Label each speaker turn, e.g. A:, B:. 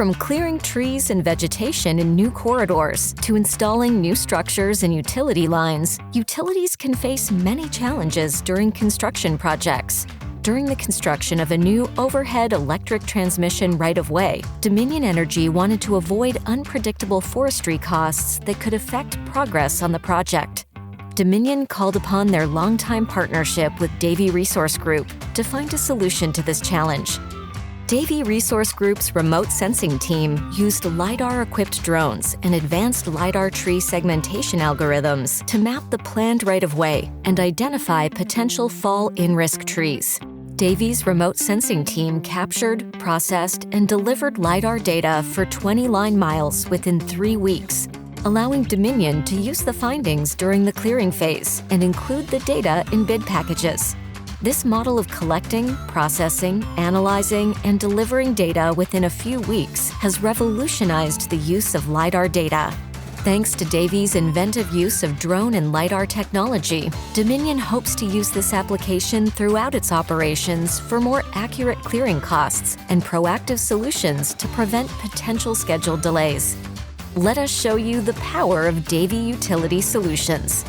A: From clearing trees and vegetation in new corridors to installing new structures and utility lines, utilities can face many challenges during construction projects. During the construction of a new overhead electric transmission right-of-way, Dominion Energy wanted to avoid unpredictable forestry costs that could affect progress on the project. Dominion called upon their longtime partnership with Davy Resource Group to find a solution to this challenge. Davy Resource Group's remote sensing team used LiDAR-equipped drones and advanced LiDAR tree segmentation algorithms to map the planned right-of-way and identify potential fall-in-risk trees. Davy's remote sensing team captured, processed, and delivered LiDAR data for 20 line miles within 3 weeks, allowing Dominion to use the findings during the clearing phase and include the data in bid packages. This model of collecting, processing, analyzing, and delivering data within a few weeks has revolutionized the use of LiDAR data. Thanks to Davy's inventive use of drone and LiDAR technology, Dominion hopes to use this application throughout its operations for more accurate clearing costs and proactive solutions to prevent potential schedule delays. Let us show you the power of Davy Utility Solutions.